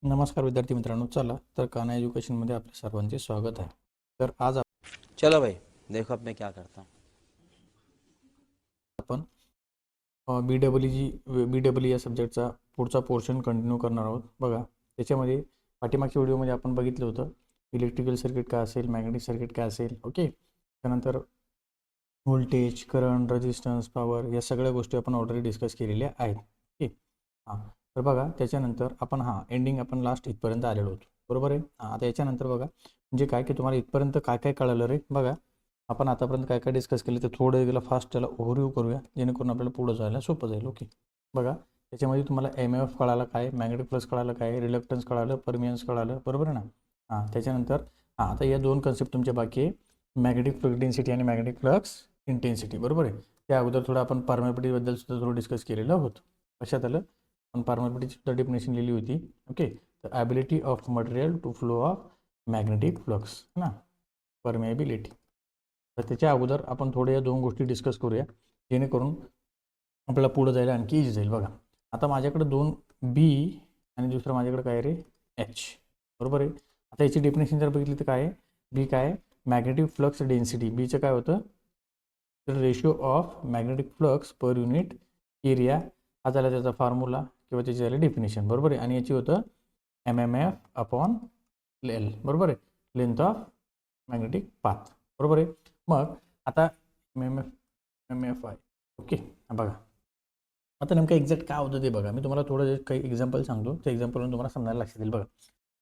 नमस्कार विद्यार्थी मित्रांनो, चला तर कान्हा एज्युकेशनमध्ये आपले सर्वांचे स्वागत आहे। तर आज चलो भाई देखो अब मैं क्या करता हूँ। आपण BEE या सब्जेक्टचा पुढचा पोर्शन कंटिन्यू करणार आहोत। बघा, त्याच्यामध्ये पाठीमागच्या व्हिडिओमध्ये आपण बघितलं होतं इलेक्ट्रिकल सर्किट काय असेल, मॅग्नेटिक सर्किट काय असेल, ओके। त्यानंतर व्होल्टेज, करंट, रेजिस्टन्स, पॉवर या सगळ्या गोष्टी आपण ऑलरेडी डिस्कस केलेल्या आहेत, ओके। हां, तर बघा त्याच्यानंतर आपण एंडिंग आपण लास्ट इथपर्यंत आलेलो होतो, बरोबर आहे। आता याच्यानंतर बघा म्हणजे काय की तुम्हाला इथपर्यंत काय काय कळलं रे। बघा, आपण आतापर्यंत काय काय डिस्कस केलं ते थोडं गेलं फास्ट त्याला ओव्हरव्ह्यू करूया, जेणेकरून आपल्याला पुढे जायला सोपं जाईल, ओके। बघा, त्याच्यामध्ये तुम्हाला MMF कळालं काय, मॅग्नेटिक फ्लक्स कळालं काय, रिलक्टन्स कळालं, परमियन्स कळालं, बरोबर आहे ना। त्याच्यानंतर आता या दोन कन्सेप्ट तुमच्या बाकी आहे, मॅग्नेटिक फ्लक्स डेन्सिटी आणि मॅग्नेटिक फ्लक्स इंटेन्सिटी, बरोबर आहे। त्या अगोदर थोडं आपण परमिटिव्हिटीबद्दल सुद्धा थोडं डिस्कस केलेलं होतं, लक्षात आलं। आपण परमिटिव्हिटीची सुद्धा डेफिनेशन लिहिली होती, ओके। तर ability of material to flow of magnetic flux ना, परमेबिलिटी। तर त्याच्या अगोदर आपण थोड्या या दोन गोष्टी डिस्कस करूया, जेणेकरून आपल्याला पुढे जायला आणखी इझी जाईल। बघा, आता माझ्याकडे दोन बी आणि दुसरं माझ्याकडे काय रे, एच, बरोबर आहे। आता याची डेफिनेशन जर बघितली तर काय आहे, बी काय, मॅग्नेटिक फ्लक्स डेन्सिटी, बीचं काय होतं तर ratio of magnetic flux per unit area, हा झाला त्याचा फॉर्म्युला किंवा त्याची झाली डेफिनेशन, बरोबर आहे। आणि याची होतं MMF अपॉन L, बरोबर आहे, लेंथ ऑफ मॅग्नेटिक पाथ, बरोबर आहे। मग आता MMF आहे, ओके। बघा, आता नेमकं एक्झॅक्ट काय होतं ते बघा, मी तुम्हाला थोडं काही एक्झाम्पल सांगतो, त्या एक्झाम्पलवरून तुम्हाला समजायला लक्षात येईल। बघा,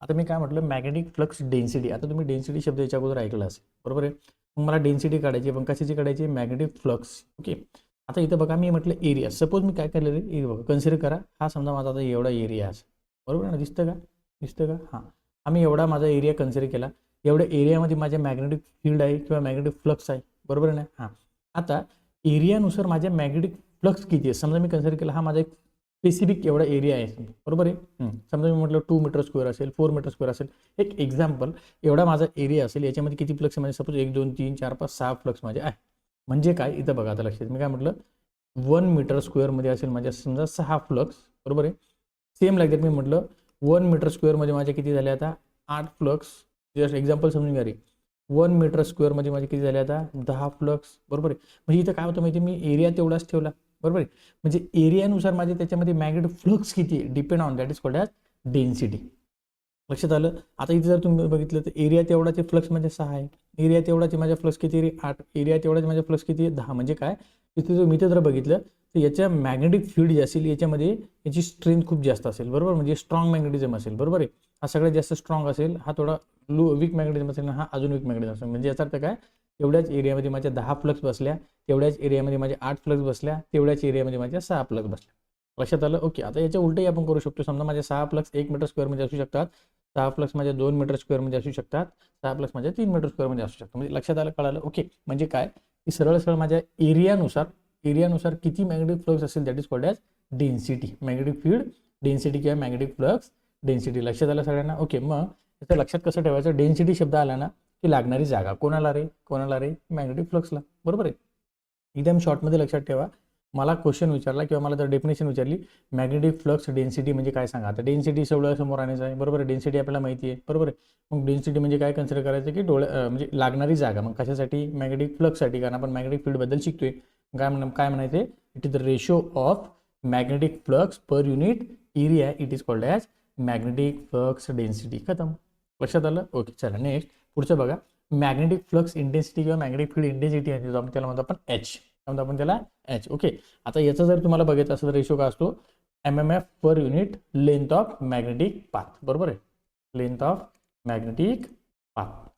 आता मी काय म्हटलं, मॅग्नेटिक फ्लक्स डेन्सिटी, आता तुम्ही डेन्सिटी शब्द याच्या अगोदर ऐकला असेल, बरोबर आहे। मग मला डेन्सिटी काढायची, पण कशाची काढायची, मॅग्नेटिक फ्लक्स, ओके। आता इथं बघा, मी म्हटलं एरिया, सपोज मी काय केलेलं आहे बघा, कन्सिडर करा, हा समजा माझा आता एवढा एरिया आहे, बरोबर आहे ना, दिसतं का हां, आम्ही एवढा माझा एरिया कन्सिडर केला, एवढ्या एरियामध्ये माझ्या मॅग्नेटिक फील्ड आहे किंवा मॅग्नेटिक फ्लक्स आहे, बरोबर आहे ना। आता एरियानुसार माझ्या मॅग्नेटिक फ्लक्स किती आहे, समजा मी कन्सिडर केला हा माझा एक स्पेसिफिक एवढा एरिया आहे, बरोबर आहे। समजा मी म्हटलं 2 मीटर स्क्वेअर असेल, 4 मीटर स्क्वेअर असेल, एक एक्झाम्पल, एवढा माझा एरिया असेल, याच्यामध्ये किती फ्लक्स म्हणजे सपोज 1 2 3 4 5 6 फ्लक्स माझे आहे। म्हणजे काय, इथं बघा आता लक्षात, मी काय म्हटलं 1 मीटर स्क्वेअरमध्ये असेल माझ्या समजा 6 फ्लक्स, बरोबर आहे। सेम लाईक दॅट मी म्हटलं 1 मीटर स्क्वेअरमध्ये माझे किती झाले आता 8 फ्लक्स, जस्ट एक्झाम्पल समजून घ्या रे। 1 मीटर स्क्वेअरमध्ये माझे किती झाले आता 10 फ्लक्स, बरोबर आहे। म्हणजे इथं काय होतं माहिती, मी एरिया तेवढाच ठेवला, बरोबर आहे। म्हणजे एरियानुसार माझे त्याच्यामध्ये मॅग्नेटिक फ्लक्स किती आहे depend on that is called as density, लक्षात आलं। आता इथे जर तुम्ही बघितलं तर एरिया तेवढाचे फ्लक्स म्हणजे 6 आहे, एरिया तेवढाचे माझ्या फ्लक्स किती रे 8, एरिया तेवढाचे माझ्या फ्लक्स किती आहे 10, म्हणजे काय इथे जर मी जर बघितलं तर याच्या मॅग्नेटिक फील्ड जे असेल याच्यामध्ये याची स्ट्रेंथ खूप जास्त असेल, बरोबर, म्हणजे स्ट्रॉंग मॅग्नेटिझम असेल, बरोबर आहे। हा सगळ्यात जास्त स्ट्रॉंग असेल, हा थोडा वीक मॅग्नेटिझम असेल, हा अजून वीक मॅग्नेटिझम असेल। म्हणजे याचा अर्थ काय, एवढ्याच एरियामध्ये माझ्या 10 फ्लक्स बसल्या, तेवढ्याच एरियामध्ये माझ्या 8 फ्लक्स बसल्या, तेवढ्याच एरियामध्ये माझ्या 6 फ्लक्स बसल्या, लक्षात आलं, ओके। आता याच्या उलटही आपण करू शकतो, समजा माझ्या 6 फ्लक्स 1 मीटर स्क्वेअरमध्ये असू शकतात, 6 फ्लक्स माझ्या 2 मीटर स्क्वेअरमध्ये असू शकतात, 6 फ्लक्स माझ्या 3 मीटर स्क्वेअरमध्ये असू शकतात, म्हणजे लक्षात आलं, कळालं, ओके। म्हणजे काय की सरळ सरळ माझ्या एरियानुसार किती मॅग्नेटिक फ्लक्स असेल that is called as density, magnetic field density किंवा मॅग्नेटिक फ्लक्स डेन्सिटी, लक्षात आलं सगळ्यांना, ओके। मग त्याचं लक्षात कसं ठेवायचं, डेन्सिटी शब्द आला ना की लागणारी जागा कोणाला रे मॅग्नेटिक फ्लक्सला, बरोबर आहे। एकदम शॉर्टमध्ये लक्षात ठेवा, मला क्वेश्चन विचारला किंवा मला जर डेफिनेशन विचारली मॅग्नेटिक फ्लक्स डेन्सिटी म्हणजे काय सांगा, आता डेन्सिटी समोर आणायचं आहे, बरोबर आहे। डेन्सिटी आपल्याला माहिती आहे, बरोबर आहे। मग डेन्सिटी म्हणजे काय कन्सिडर करायचं की म्हणजे लागणारी जागा, मग कशासाठी, मॅग्नेटिक फ्लक्ससाठी, कारण आपण मॅग्नेटिक फील्डबद्दल शिकतोय। काय म्हणायचं, it is the ratio of magnetic flux per unit area, it is called as magnetic flux density, खतम, लक्षात आलं, ओके। चला नेक्स्ट पुढचं बघा, मॅग्नेटिक फ्लक्स इंटेन्सिटी किंवा मॅग्नेटिक फील्ड इंटेन्सिटी आहे, त्याला म्हणतो आपण एच, समजा आपण त्याला एच, ओके। आता याचं जर तुम्हाला बघायचं असेल तर रेशो काय असतो, MMF per unit length of magnetic path, बरोबर आहे, length of magnetic path,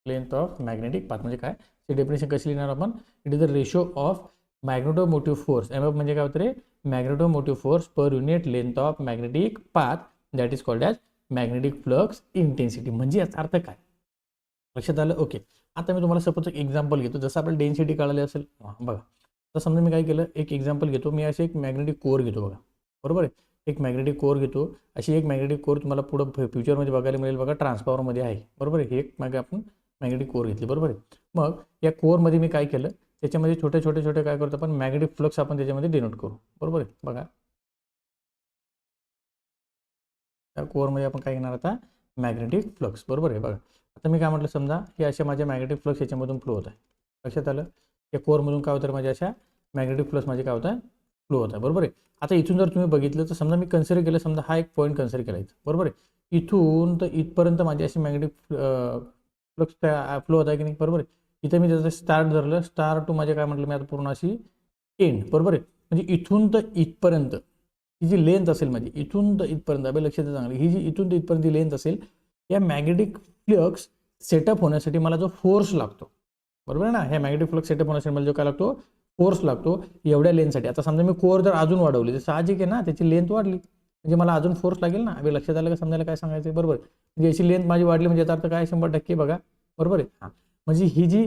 length of magnetic path म्हणजे काय, ते डेफिनेशन कशी लिहिणार आपण, it is the ratio of magnetomotive force, MMF म्हणजे काय होतं रे, magnetomotive force per unit length of magnetic path that is called as magnetic flux intensity, म्हणजे याचा अर्थ काय, लक्षात आलं, ओके। आता मी तुम्हाला सपोज एक एक्झाम्पल घेतो, जसं आपल्याला डेन्सिटी कळाली असेल, बघा तर समजा मी काय केलं, एक एक्झाम्पल घेतो, मी असे एक मॅग्नेटिक कोअर घेतो बघा, बरोबर आहे, एक मॅग्नेटिक कोअर घेतो, अशी एक मॅग्नेटिक कोअर तुम्हाला पुढं फ्युचरमध्ये बघायला मिळेल बघा, ट्रान्सफॉर्मरमध्ये आहे, बरोबर आहे। हे एक आपण मॅग्नेटिक कोअर घेतली, बरोबर आहे। मग या कोअरमध्ये मी काय केलं, त्याच्यामध्ये छोटे काय करतो आपण, मॅग्नेटिक फ्लक्स आपण त्याच्यामध्ये डिनोट करू, बरोबर आहे। बघा त्या कोअरमध्ये आपण काय घेणार आता मॅग्नेटिक फ्लक्स. बरोबर आहे. बघा आता मी काय म्हटलं, समजा हे अशा माझ्या मॅग्नेटिक फ्लक्स याच्यामधून फ्लो होत आहे. लक्षात आलं. या कोअरमधून काय होतं, माझ्या अशा मॅग्नेटिक फ्लक्स माझे काय होत आहे, फ्लो होत आहे. बरोबर आहे. आता इथून जर तुम्ही बघितलं तर समजा मी कन्सिडर केलं, समजा हा एक पॉईंट कन्सिडर केला इथं. बरोबर आहे. इथून तर इथपर्यंत माझी अशी मॅग्नेटिक फ्लक्स फ्लो होत आहे की नाही. बरोबर आहे. इथं मी त्याचं स्टार्ट धरलं, स्टार्ट टू माझे काय म्हटलं मी आता पूर्ण अशी एंड. बरोबर आहे. म्हणजे इथून तर इथपर्यंत ही जी लेंथ असेल माझी, इथून तर इथपर्यंत अभि लक्षात चांगली, ही जी इथून तर इथपर्यंत लेंथ असेल, या मॅग्नेटिक फ्लक्स सेटअप होण्यासाठी मला जो फोर्स लागतो, बरोबर आहे ना, ह्या मॅग्नेटिक फ्लक्स सेटअप होण्यासाठी मला जो काय लागतो, फोर्स लागतो एवढ्या लेंथसाठी. आता समजा मी कोअर जर अजून वाढवली तर साहजिक आहे ना, त्याची लेंथ वाढली म्हणजे मला अजून फोर्स लागेल ना. अभि लक्षात आलं का, समजायला काय सांगायचं. बरोबर. म्हणजे याची लेंथ माझी वाढली म्हणजे याचा अर्थ काय, 100% बघा. बरोबर आहे. हां, म्हणजे ही जी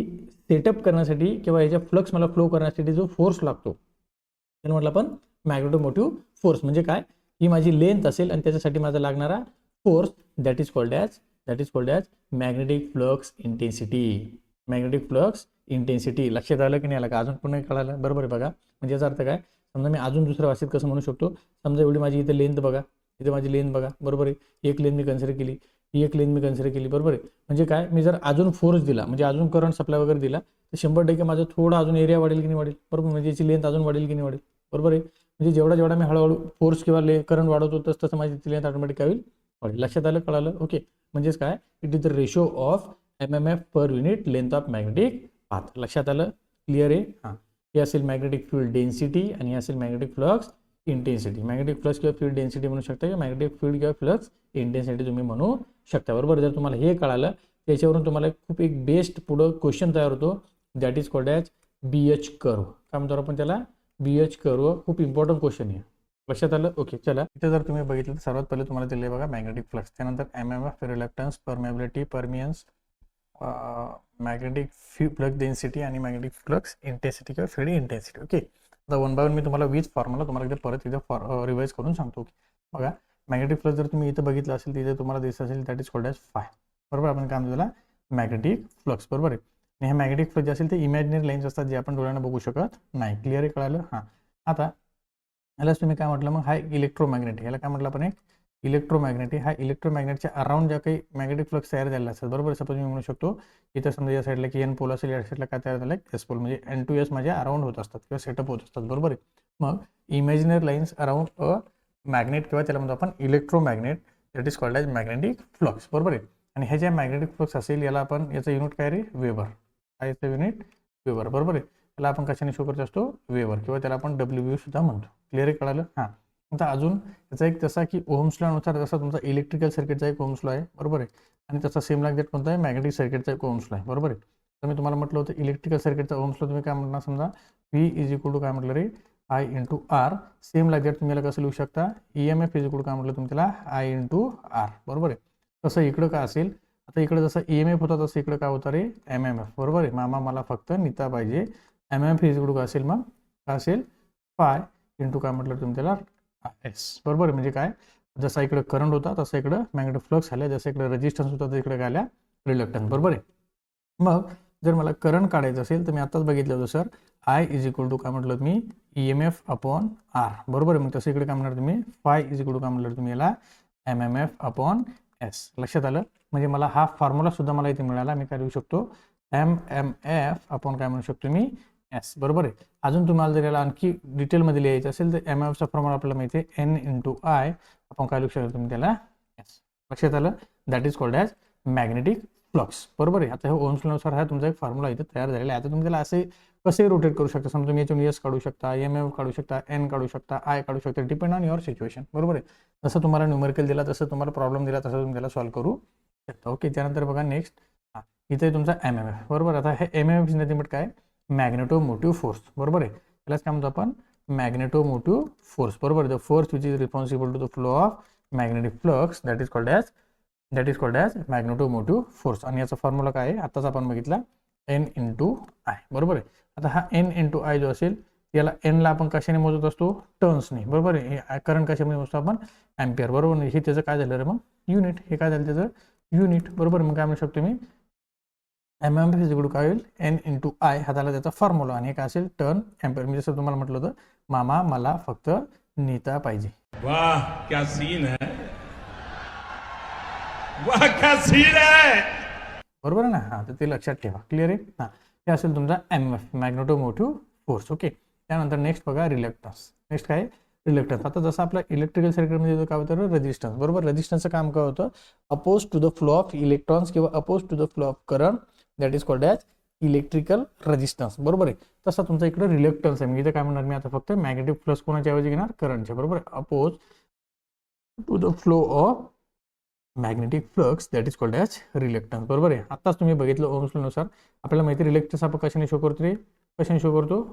सेटअप करण्यासाठी किंवा याच्या फ्लक्स मला फ्लो करण्यासाठी जो फोर्स लागतो त्याला म्हटलं आपण मॅग्नेटोमोटिव्ह फोर्स. म्हणजे काय, ही माझी लेंथ असेल आणि त्याच्यासाठी माझा लागणारा force that is called as magnetic flux intensity. Magnetic flux intensity. लक्षात आलं की नाही आलं का, अजून पुन्हा कळालं. बरोबर आहे. बघा म्हणजे याचा अर्थ काय, समजा मी अजून दुसऱ्या भाषेत कसं म्हणू शकतो, समजा एवढी माझी इथे लेंथ बघा, इथे माझी लेंथ बघा. बरोबर आहे. एक लेंथ मी कन्सिडर केली, ही एक लेंथ मी कन्सिडर केली. बरोबर आहे. म्हणजे काय, मी जर अजून फोर्स दिला म्हणजे अजून करंट सप्लाय वगैरे दिला तर 100% माझं थोडा अजून एरिया वाढेल की नाही वाढेल. बरोबर. म्हणजे याची लेंथ अजून वाढेल की नाही वाढेल. बरोबर आहे. म्हणजे जेवढा मी हळूहळू फोर्स किंवा करंट वाढवतो तसं माझी लेंथ ऑटोमॅटिक काय होईल, वाढेल. लक्षात आलं, कळालं. ओके. म्हणजेच काय, it is the ratio of MMF per unit length of magnetic path. लक्षात आलं, क्लिअर आहे. हां, हे असेल मॅग्नेटिक फील्ड डेन्सिटी आणि हे असेल magnetic flux intensity. Magnetic flux किंवा फील्ड डेन्सिटी म्हणू शकता किंवा मॅग्नेटिक फील्ड किंवा फ्लक्स इंटेन्सिटी तुम्ही म्हणू शकता. बरोबर. जर तुम्हाला हे कळालं त्याच्यावरून तुम्हाला खूप एक बेस्ट पुढं क्वेश्चन तयार होतो, that is called as BH curve. काय म्हणतो आपण त्याला, BH कर्व. खूप इम्पॉर्टंट क्वेश्चन आहे. लक्षात आलं. ओके. चला, इथे जर तुम्ही बघितलं तर सर्वात पहिले तुम्हाला दिले बघा मॅग्नेटिक फ्लक्स, त्यानंतर MMF reluctance, permeability, permeance, magnetic flux density आणि मॅग्नेटिक फ्लक्स इंटेन्सिटी किंवा फील्ड इंटेन्सिटी. ओके. आता वन बाय वन मी तुम्हाला वीज फॉर्म्युला तुम्हाला परत इथे रिवाइज करून सांगतो. बघा मॅग्नेटिक फ्लक्स जर तुम्ही इथं बघितलं असेल तिथे तुम्हाला दिसत असेल that is called as five. बरोबर. आपण काय म्हणतो त्याला, मॅग्नेटिक फ्लक्स. बरोबर आहे. आणि हे मॅग्नेटिक फ्लक्स जे असेल ते इमॅजिनरी लाईन्स असतात जे आपण डोळ्यानं बघू शकत नाही. क्लिअर आहे, कळालं. हां, आता यालाच तुम्ही काय म्हटलं मग, हा इलेक्ट्रोमॅग्नेट. याला काय म्हटलं आपण, एक इलेक्ट्रोमॅग्नेट. हा इलेक्ट्रोमॅग्नेटच्या अराउंड ज्या काही मॅग्नेटिक फ्लक्स तयार झालेला असतात. बरोबर. सपोज मी म्हणू शकतो इथं समजा या साईडला की N पोल असेल, या साईडला काय तयार झालं, S पोल. म्हणजे N2S माझ्या अराउंड होत असतात किंवा सेटअप होत असतात. बरोबर आहे. मग इमॅजिनरी लाईन्स अराउंड अ मॅग्नेट किंवा त्याला म्हणतो आपण electromagnet, that is called as magnetic flux. बरोबर आहे. आणि हे जे मॅग्नेटिक फ्लक्स असेल याला आपण, याचं युनिट काय रे, वेबर. काय याचं युनिट, वेबर. बरोबर आहे. त्याला आपण कशाने शो करत असतो, वेबर, किंवा त्याला आपण WV सुद्धा म्हणतो. क्लिअर आहे, कळालं. हां, आता अजून त्याचा एक तसा की ओम्स लॉनुसार जसा तुमचा इलेक्ट्रिकल सर्किटचा एक ओम्स लॉ आहे. बरोबर आहे. आणि त्याचा सेम लाईक दॅट कोणता आहे, मॅग्नेटिक सर्किटचा एक ओम्स लॉ आहे. बरोबर आहे. तर मी तुम्हाला म्हटलं होतं इलेक्ट्रिकल सर्किटचा ओम्स लॉ तुम्ही काय म्हणणार, समजा V इज इक्वल टू काय म्हटलं रे, I into R. Same like that तुम्ही याला कसं लिहू शकता, EMF इज इक्वल टू काय म्हटलं तुम्ही त्याला, I इंटू R. बरोबर आहे. तसं इकडं काय असेल, आता इकडे जसं EMF होता तसं इकडे काय होतं रे, MMF. बरोबर आहे. मामा मला फक्त नीता पाहिजे. MMF इज इक्वल टू काय असेल, मग काय असेल, फाय इंटू काय म्हटलं तुम्ही त्याला, S. बरोबर आहे. म्हणजे काय, जसा इकडे करंट होता तसं इकडं मॅग्नेटिक फ्लक्स आल्या, जसं इकडे रेजिस्टन्स होता तर इकडे काय आल्या, रिलक्टन्स. बरोबर आहे. मग जर मला करंट काढायचं असेल तर मी आताच बघितलं होतं sir, I is equal to काय म्हटलं तुम्ही, EMF अपॉन R. बरोबर आहे. मग तसं इकडे काय म्हणणार तुम्ही, फाय इज इक्वल टू काय म्हटलं तुम्ही याला, MMF अपॉन S. लक्षात आलं. म्हणजे मला हा फॉर्म्युला सुद्धा मला इथे मिळाला. मी काय लिहू शकतो, MMF अपॉन काय म्हणू शकतो मी, S. बरोबर आहे. अजून तुम्हाला जर याला आणखी डिटेलमध्ये लिहायचं असेल तर MMFचा फॉर्म्युला आपल्याला माहिती आहे, N इंटू I. आपण काय लिहू शकतो तुम्ही त्याला, S. लक्षात आलं. That is called as magnetic flux. बरोबर आहे. आता हे ओम्स लॉनुसार हा तुमचा एक फॉर्म्युला इथे तयार झालेला आहे. आता तुम्ही त्याला असे कसे रोटेट करू शकता, समजा तुम्ही याच्यातून S काढू शकता, MMF काढू शकता, N काढू शकता, I काढू शकता, डिपेंड ऑन युअर सिच्युएशन. बरोबर आहे. जसं तुम्हाला न्यूमेरिकल दिला तसं तुम्हाला प्रॉब्लेम दिला तसं तुम्ही त्याला सॉल्व्ह करू शकता. ओके. त्यानंतर बघा नेक्स्ट, हां, इथे तुमचा MMF. बरोबर. आता हे MMF इज नथिंग बट काय, मॅग्नेटोमोटिव्ह फोर्स. बरोबर आहे. त्यालाच काय म्हणतो आपण, मॅग्नेटोमोटिव्ह फोर्स. बरोबर. The force which is responsible to the flow of magnetic flux that is called as magnetomotive force. आणि याचा फॉर्म्युला काय आहे, आताच आपण बघितला, N इंटू I. बरोबर आहे. आता हा N इंटू I जो असेल याला, N ला आपण कशाने मोजत असतो, टर्न्सने. बरोबर आहे. करंट कशामध्ये मोजतो आपण, ॲम्पियर. बरोबर. हे त्याचं काय झालं रे मग, युनिट. हे काय झालं त्याचं, युनिट. बरोबर. मग काय म्हणू शकतो मी, MMF इज इक्वल टू काय होईल, N इंटू I. हा झाला त्याचा फॉर्म्युला. आणि हे काय असेल, टर्न ॲम्पियर. मी जसं तुम्हाला म्हटलं होतं, मामा मला फक्त नीता पाहिजे. वाह क्या सीन है. वाह क्या सीन है. बरोबर आहे ना. हां, तर ते लक्षात ठेवा. क्लिअर आहे. हां, हे असेल तुमचा MF मॅग्नेटोमोटिव्ह फोर्स. ओके. त्यानंतर नेक्स्ट बघा रिलक्टन्स. नेक्स्ट काय रिलक्टन्स. आता जसं आपलं इलेक्ट्रिकल सर्किटमध्ये काय होतं रेजिस्टन्स. बरोबर. रेजिस्टन्सचं काम काय होतं oppose to the flow of electrons किंवा oppose to the flow of current that is called as electrical resistance. बरोबर आहे. तसा तुमचा इकडे रिलक्टन्स आहे. मी इथे काय म्हणणार मी आता फक्त मॅग्नेटिक फ्लक्स कोणाच्या ऐवजी घेणार करंटच्या. बरोबर. Oppose to the flow of magnetic flux that is called as reluctance. बरोबर आहे. आत्ताच तुम्ही बघितलं ओम्स लॉनुसार आपल्याला माहिती रिलक्टन्स आपण कशाने शो करतो रे कशाने शो करतो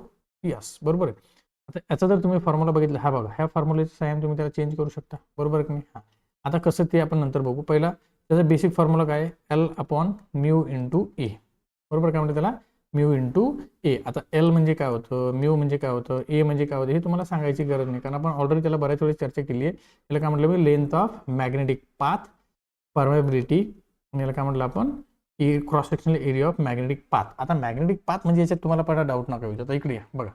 यस. बरोबर आहे. आता याचा जर तुम्ही फॉर्म्युला बघितला हा बघा ह्या फॉर्म्युलेचं साइन तुम्ही त्याला चेंज करू शकता. बरोबर आहे की नाही. हां, आता कसं ते आपण नंतर बघू. पहिला त्याचा बेसिक फॉर्म्युला काय L अपॉन म्यू इंटू ए. बरोबर. काय म्हणते त्याला म्यू इंटू ए. आता L म्हणजे काय होतं म्यू म्हणजे काय होतं ए म्हणजे काय होतं हे तुम्हाला सांगायची गरज नाही कारण आपण ऑलरेडी त्याला बऱ्याच वेळेस चर्चा केली आहे. त्याला काय म्हटलं मी length of magnetic path permeability आणि याला काय म्हटलं आपण cross sectional area of magnetic path. आता मॅग्नेटिक पाथ म्हणजे याच्यात तुम्हाला पहिला डाऊट नका येऊ. आता इकडे या बघा.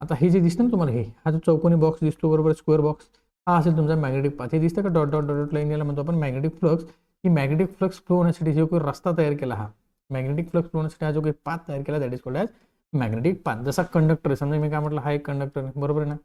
आता हे जे दिसतं ना तुम्हाला हे हा जो चौकोनी बॉक्स दिसतो बरोबर स्क्वेअर बॉक्स हा असेल तुमचा मॅग्नेटिक पाथ. हे दिसतं का डॉट डॉट डॉट लाईन याला म्हणतो आपण मॅग्नेटिक फ्लक्स. ही मॅग्नेटिक फ्लक्स फ्लो होण्यासाठी जो काही रस्ता तयार केला हा मॅग्नेटिक फ्लक्स फ्लो होण्यासाठी हा जो काही पाथ तयार केला that is called as magnetic path. जसा कंडक्टर आहे समजा मी काय म्हटलं हा एक कंडक्टर आहे. बरोबर आहे ना.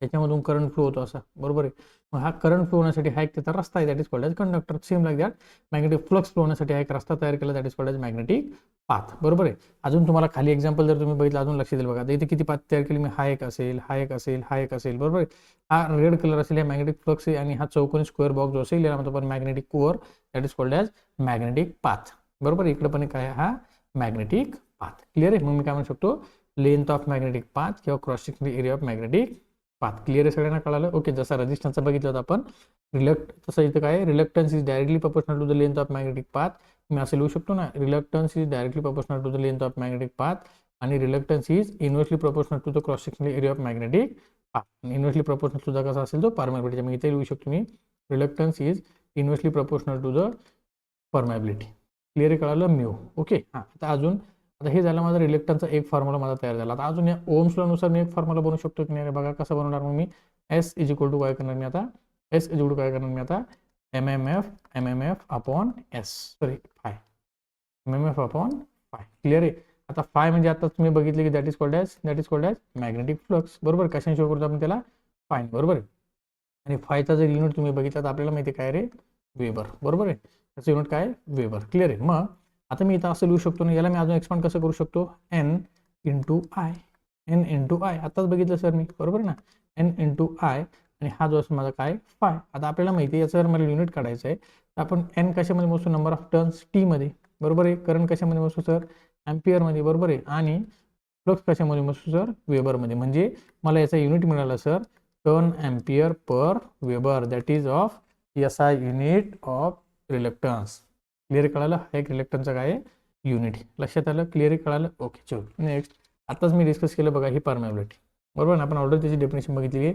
त्याच्यामधून करंट फ्लो होतो असा. बरोबर आहे. मग हा करंट फ्लो होण्यासाठी हा एक त्याचा रस्ता आहे that is called as conductor. Same like that magnetic flux flow होण्यासाठी हा एक रस्ता तयार केला that is called as magnetic path. बरोबर आहे. अजून तुम्हाला खाली एक्झाम्पल जर तुम्ही बघितलं अजून लक्ष देईल बघा. आता इथे किती पाथ तयार केली मी हा एक असेल हा एक असेल हा एक असेल. बरोबर आहे. हा रेड कलर असेल या मॅग्नेटिक फ्लक्स आहे आणि हा चौकोनी स्क्वेअर बॉक्स जो असेल याला म्हणतो आपण magnetic core that is called as magnetic path. बरोबर. इकडे पण काय हा मॅग्नेटिक पाथ. क्लिअर आहे. मग मी काय म्हणू शकतो लेंथ ऑफ मॅग्नेटिक पाथ किंवा cross sectional area of magnetic path. Clear आहे सगळ्यांना कळालं. ओके. जसा रेजिस्टन्सचा बघितलं होतं आपण तसं इथं काय reluctance is directly proportional to the length of magnetic path. मी असं लिहू शकतो ना reluctance is directly proportional to the length of magnetic path आणि reluctance is inversely proportional to the cross sectional area of magnetic path. Inversely proportional सुद्धा कसा असेल तो परमेबिलिटी. मी इथे लिहू शकतो मी reluctance is inversely proportional to the permeability. Clear कळालं म्यू. ओके. हां, आता अजून आता हे झालं माझा रिलक्टन्सचा एक फॉर्म्युला माझा तयार झाला. आता अजून या ओम्स लॉनुसार मी एक फॉर्म्युला बनवू शकतो की नाही बघा कसं बनवणार मग मी एस इज इक्वल टू काय करणार मी आता एस इज इक्वल टू काय करणार मी आता M M F upon S sorry phi MMF upon phi. Clear आहे. आता फाय म्हणजे आता तुम्ही बघितले की that is called as magnetic flux. बरोबर. कशाने शो करतो आपण त्याला फाय. बरोबर आहे. आणि फायचा जर युनिट तुम्ही बघितला तर आपल्याला माहिती काय रे वेबर. बरोबर आहे. त्याचं युनिट काय वेबर. क्लिअर आहे. मग आता मी इथं असं लिहू शकतो ना याला मी अजून एक्सपांड कसं करू शकतो एन इंटू आय. आताच बघितलं सर मी. बरोबर आहे ना. एन इंटू आय आणि हा जो असतो माझा काय फाय. आता आपल्याला माहिती आहे याचं जर मला युनिट काढायचं आहे तर आपण एन कशामध्ये मोजतो नंबर ऑफ टर्न्स टीमध्ये. बरोबर आहे. करंट कशामध्ये मोजतो सर ॲम्पियरमध्ये. बरोबर आहे. आणि फ्लक्स कशामध्ये मोजतो सर वेबरमध्ये. म्हणजे मला याचा युनिट मिळाला sir turn ampere per weber that is of SI unit of reluctance. Clear कळालं. हा एक रिलक्टन्सचा काय आहे युनिट. लक्षात आलं. क्लिअर कळालं. ओके. चलो नेक्स्ट. आताच मी डिस्कस केलं बघा ही परमेबिलिटी. बरोबर ना. आपण ऑलरेडी त्याची डेफिनेशन बघितली आहे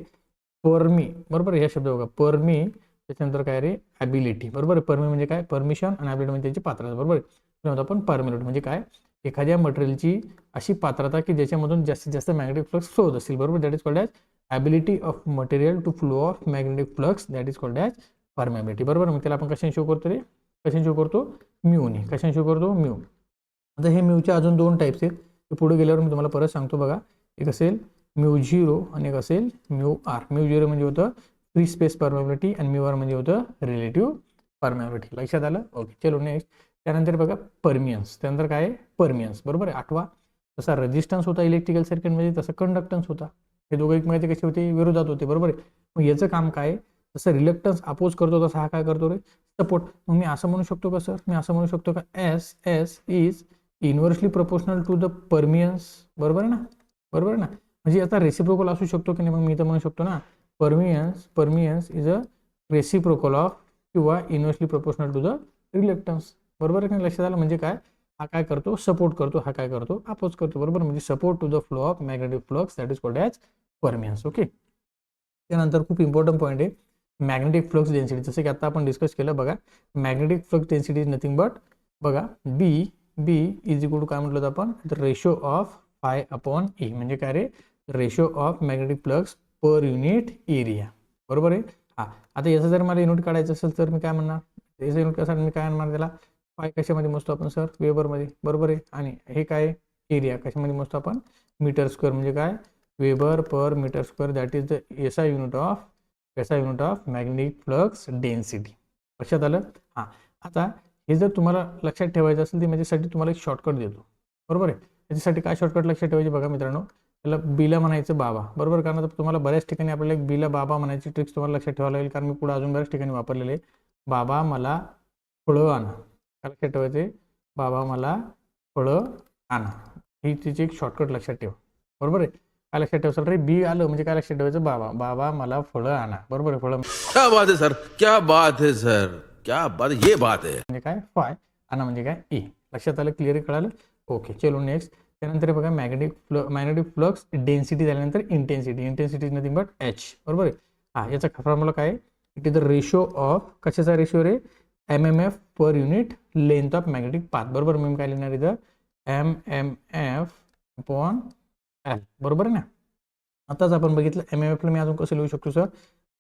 परमी. बरोबर. ह्या शब्द बघा परमी त्याच्यानंतर काय रे ॲबिलिटी. बरोबर. परमी म्हणजे काय परमिशन आणि ॲबिलिटी म्हणजे त्याची पात्रता. बरोबर. म्हणतो आपण परमिलिटी म्हणजे काय एखाद्या मटेरियलची अशी पात्रता की ज्याच्यामधून जास्तीत जास्त मॅग्नेटिक फ्लक्स फ्लो होत असेल. बरोबर. That is called as ability of material to flow of magnetic flux that is called as permeability. बरोबर. मग त्याला आपण कशाने शो करतो रे कशाने शो करतो म्यूने. कशाने शो करतो म्यू. आता हे म्यूचे अजून दोन टाईप्स आहेत. ते पुढे गेल्यावर मी तुम्हाला परत सांगतो बघा. एक असेल म्यू झिरो आणि एक असेल म्यू आर. म्यू झिरो म्हणजे होतं फ्री स्पेस परमेबिलिटी आणि म्यू आर म्हणजे होतं रिलेटिव्ह परमेबिलिटी. लक्षात आलं. ओके. चलो नेक्स्ट. त्यानंतर बघा परमियन्स. त्यानंतर काय आहे परमियन्स. बरोबर आहे. आठवा. जसा रेजिस्टन्स होता इलेक्ट्रिकल सर्किटमध्ये तसं कंडक्टन्स होता. हे दोघं एकमेकांचे कसे होते विरोधात होते. बरोबर आहे. मग याचं काम काय जसं रिलक्टन्स अपोज करतो तसा हा काय करतो रे सपोर्ट. मग मी असं म्हणू शकतो का सर मी असं म्हणू शकतो का S is inversely proportional to the permeance. बरोबर आहे ना. बरोबर आहे ना. म्हणजे याचा रेसिप्रोकल असू शकतो की नाही. मग मी तर म्हणू शकतो ना permeance is a reciprocal of किंवा inversely proportional to the reluctance. बरोबर आहे. लक्षात आलं. म्हणजे काय हा काय करतो सपोर्ट करतो हा काय करतो अपोज करतो. बरोबर. म्हणजे support to the flow of magnetic flux that is called as permeance. Okay. त्यानंतर खूप इम्पॉर्टंट पॉईंट आहे मॅग्नेटिक फ्लक्स डेन्सिटी. जसं की आता आपण डिस्कस केलं बघा magnetic flux density is nothing but बघा बी इज इक्वल टू काय म्हटलं होतं आपण the ratio of phi upon A. म्हणजे काय रे ratio of magnetic flux per unit area. बरोबर आहे. हां. आता याचं जर मला युनिट काढायचं असेल तर मी काय म्हणणार एस आय युनिट कशासाठी मी काय आणणार त्याला, फाय कशामध्ये मोजतो आपण सर, वेबरमध्ये, बरोबर आहे. आणि हे काय एरिया कशामध्ये मोजतो आपण, मीटर स्क्वेअर, म्हणजे काय weber per metre square, that is the SI unit of magnetic flux density. लक्षात आलं. हां, आता हे जर तुम्हाला लक्षात ठेवायचं असेल तर माझ्यासाठी तुम्हाला एक शॉर्टकट देतो, बरोबर आहे. त्याच्यासाठी काय शॉर्टकट लक्षात ठेवायचे बघा मित्रांनो, त्याला बीला म्हणायचं बाबा, बरोबर. कारण आता तुम्हाला बऱ्याच ठिकाणी आपल्याला एक बीला बाबा म्हणायची ट्रिक्स तुम्हाला लक्षात ठेवावं लागेल, कारण मी पुढे अजून बऱ्याच ठिकाणी वापरलेले. बाबा मला फळं आणा, काय लक्षात ठेवायचे, बाबा मला फळं आणा, ही तिची एक शॉर्टकट लक्षात ठेवा, बरोबर आहे. काय लक्षात ठेवायचं रे, बी आलं म्हणजे काय लक्षात ठेवायचं, बाबा, बाबा मला फळं आणा, बरोबर आहे. फळं क्या बात है सर, क्या बात है सर, क्या बात, ये बात है. म्हणजे काय, फाय, आणा म्हणजे काय ए. लक्षात आलं, क्लिअर कळालं. ओके, चलो नेक्स्ट. त्यानंतर बघा मॅग्नेटिक फ्लक्स डेन्सिटी झाल्यानंतर intensity is nothing but H, बरोबर आहे. हां, याचा फॉर्म्युला काय, it is the ratio of, कशाचा रेशो रे, MMF per unit length of magnetic path, बरोबर. मी काय लिहिणार इथं, MMF अपॉन L, बरोबर आहे ना. आताच आपण बघितलं MMF ला मी अजून कसं लिहू शकतो sir,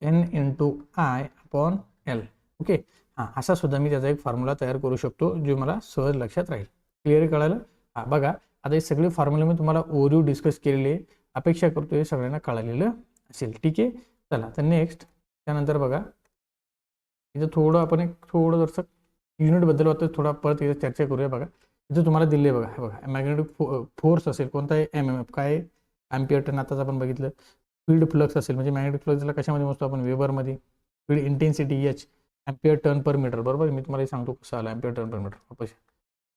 N × I upon L. Okay. हां, असा सुद्धा मी त्याचा एक फॉर्म्युला तयार करू शकतो, जो मला सहज लक्षात राहील. क्लिअर कळालं. हां, बघा आता हे सगळे फॉर्म्युले मी तुम्हाला ओव्हरव्ह्यू डिस्कस केलेले, अपेक्षा करतो हे सगळ्यांना कळालेलं असेल. ठीक आहे, चला तर नेक्स्ट. त्यानंतर बघा इथं थोडं आपण थोडं जसं युनिटबद्दल होतं थोडा परत इथं चर्चा करूया. बघा इथं तुम्हाला दिले बघा, हे बघा मॅग्नेटिक फोर्स असेल कोणता आहे, MMF काय, अँपियर टन. आताच आपण बघितलं. फील्ड फ्लक्स असेल म्हणजे मॅग्नेटिक फ्लक्सला कशामध्ये मोजतो आपण, वेबरमध्ये. Field intensity H, ampere turn per metre, बरोबर. मी तुम्हाला सांगतो कसं आलं अँपियर टन पर मीटर.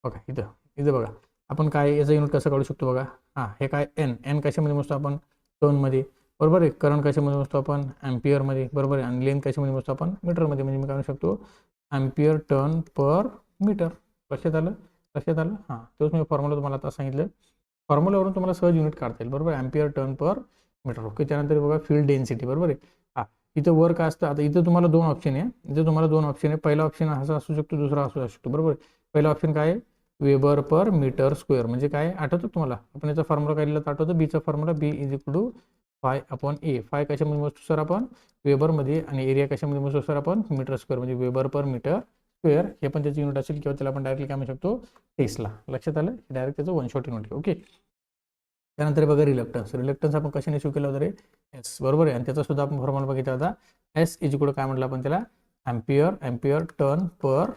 बघा इथं बघा आपण काय याचं युनिट कसं काढू शकतो बघा. हां, हे काय N कशामध्ये मोजतो आपण, टनमध्ये, बरोबर आहे. करंट कशामध्ये मोजतो आपण, अँपियरमध्ये, बरोबर आहे. आणि लेंथ कशामध्ये मोजतो आपण, मीटरमध्ये. म्हणजे मी काढू शकतो अँपियर टन पर मीटर. लक्षात आलं. हां, तोच मी फॉर्म्युला तुम्हाला आता सांगितलं. फॉर्म्युलावरून तुम्हाला सहज युनिट काढता येईल, बरोबर. Ampere turn per metre. Okay. त्यानंतर बघा फील्ड डेन्सिटी, बरोबर आहे. हां, इथं वर काय असतं, आता इथं तुम्हाला दोन ऑप्शन आहे. पहिला ऑप्शन असा असू शकतो, दुसरा असू शकतो, बरोबर. पहिला ऑप्शन काय आहे, वेबर पर मीटर स्क्वेअर. म्हणजे काय आठवतं तुम्हाला, आपण याचा फॉर्म्युला काय लिहिला आठवतं, बीचा formula, B is equal to phi upon A. Phi कशामध्ये मोजतो सर आपण, वेबरमध्ये. आणि एरिया कशामध्ये मोजतो सर आपण, मीटर स्क्वेअर, म्हणजे वेबर पर मीटर स्क्वेअर. हे पण त्याची युनिट असेल, किंवा त्याला आपण डायरेक्टली काय म्हणू शकतो, टेस्ला. लक्षात आलं, डायरेक्ट त्याचं वन शॉट युनिट. ओके. त्यानंतर बघा रिलक्टन्स आपण कशाने इश्यू केला होता रे, एस, बरोबर आहे. आणि त्याचा सुद्धा आपण फॉर्म्युला बघितला होता, एस इज इक्वल टू काय म्हटलं आपण त्याला, अँपियर टन पर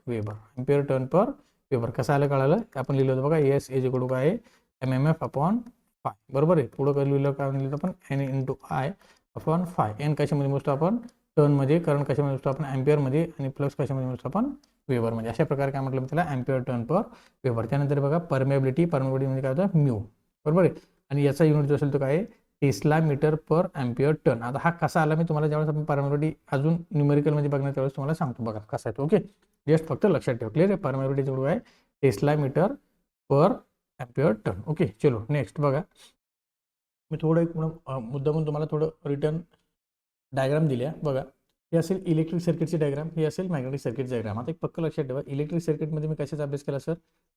वेबर. अँपियर टन पर वेबर कसं आलं कळालं, आपण लिहिलं होतं बघा, एस इज इक्वल टू काय आहे, MMF अपॉन फाय, बरोबर आहे. पुढं काय लिहिलं, काय लिहिलं आपण, N × I upon five. N कशामध्ये मोजतो आपण, टनमध्ये. करंट कशामध्ये मोजतो आपण, अँपियरमध्ये. आणि फ्लक्स कशामध्ये मोजतो आपण, वेबरमध्ये. अशा प्रकारे काय म्हटलं त्याला, अँपियर टन पर वेबर. त्यानंतर बघा परमेबिलिटी म्हणजे काय होतं, म्यू, बरोबर आहे. आणि याचा युनिट जो असेल तो काय आहे, टेस्ला मीटर पर अँपियर टन. आता हा कसा आला मी तुम्हाला ज्यावेळेस आपण परमेबिलिटी अजून न्यूमेरिकलमध्ये बघणार त्यावेळेस तुम्हाला सांगतो बघा कसा आहे तो. ओके, जस्ट फक्त लक्षात ठेवा. क्लिअर आहे. परमेबिलिटी जेवढं आहे टेस्ला मीटर पर अँपियर टन. ओके, चलो नेक्स्ट. बघा मी थोडं एक मुद्दा म्हणून तुम्हाला थोडं रिटर्न डायग्राम दिल्या. बघा हे असेल इलेक्ट्रिक सर्किटची डायग्राम, हे असेल मॅग्नेटिक सर्किटची डायग्राम. आता एक पक्क लक्षात ठेवा, इलेक्ट्रिक सर्किटमध्ये मी कशाचा अभ्यास केला सर,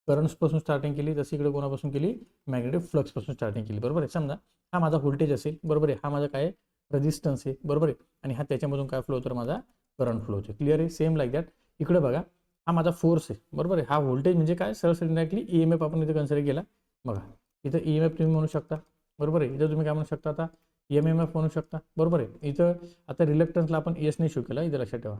करंट्सपासून स्टार्टिंग केली, जशी इकडे कोणापासून केली, मॅग्नेटिक फ्लक्सपासून स्टार्टिंग केली, बरोबर आहे. समजा हा माझा व्होल्टेज असेल, बरोबर आहे. हा माझा काय रेजिस्टन्स आहे, बरोबर आहे. आणि हा त्याच्यामधून काय फ्लो होतो, माझा करंट फ्लो होतो. क्लिअर आहे. सेम लाईक दॅट इकडे बघा, हा माझा फोर्स आहे, बरोबर आहे. हा व्होल्टेज म्हणजे काय, सरळ डायरेक्टली EMF आपण इथे कन्सिडर केला. बघा इथं EMF तुम्ही म्हणू शकता, बरोबर आहे. इथं तुम्ही काय म्हणू शकता, आता MMF म्हणू शकता, बरोबर आहे. इथं आता रिलक्टन्सला आपण एस ने शो केला, इथं लक्षात ठेवा.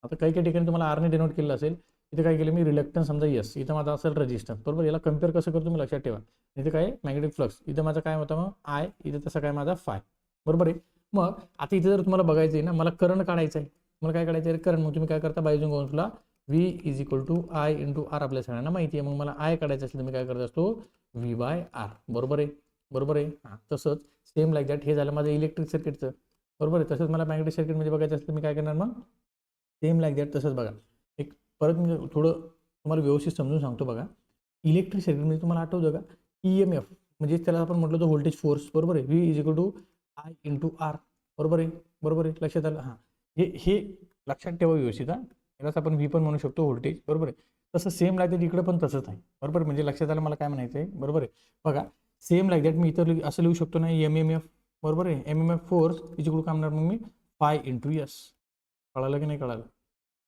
आता काही ठिकाणी तुम्हाला आर ने डिनोट केलं असेल, इथं काय केलं मी, रिलक्टन्स समजा एस, इथं माझा असेल रेजिस्टन्स, बरोबर. याला कम्पेअर कसं करतो मी, लक्षात ठेवा. इथं काय मॅग्नेटिक फ्लक्स, इथं माझा काय होता मग आय, इथं तसं काय माझा फाय, बरोबर आहे. मग आता इथं जर तुम्हाला बघायचं आहे ना, मला करंट काढायचं आहे, मला काय काढायचं आहे करंट. मग तुम्ही काय करता, बायजून गोन्सला V is equal to I × R आपल्या सगळ्यांना माहिती आहे. मग मला आय काढायचं असेल तर मी काय करत असतो, V/R, बरोबर आहे. हां, तसंच सेम लाईक दॅट हे झालं माझं इलेक्ट्रिक सर्किटचं, बरोबर आहे. तसंच मला मॅग्नेटिक सर्किटमध्ये बघायचं असेल तर मी काय करणार, मग सेम लाईक दॅट तसंच. बघा एक परत मी थोडं तुम्हाला व्यवस्थित समजून सांगतो. बघा इलेक्ट्रिक सर्किटमध्ये तुम्हाला आठवतं का, EMF म्हणजे त्याला आपण म्हटलं होतं व्होल्टेज फोर्स, बरोबर आहे. V is equal to I × R, बरोबर आहे. लक्षात आलं. हां, हे लक्षात ठेवा व्यवस्थित. हां, यालाच आपण V पण म्हणू शकतो व्होल्टेज, बरोबर आहे. तसं सेम लाईक दॅट इकडे पण तसंच आहे, बरोबर. म्हणजे लक्षात आलं मला काय म्हणायचं आहे, बरोबर आहे. बघा सेम लाईक दॅट मी इथं असं लिहू शकतो ना, MMF, बरोबर आहे. MMF फोर्स इज इक्वल काय म्हणणार मग मी, फाय × S. कळालं की नाही कळालं,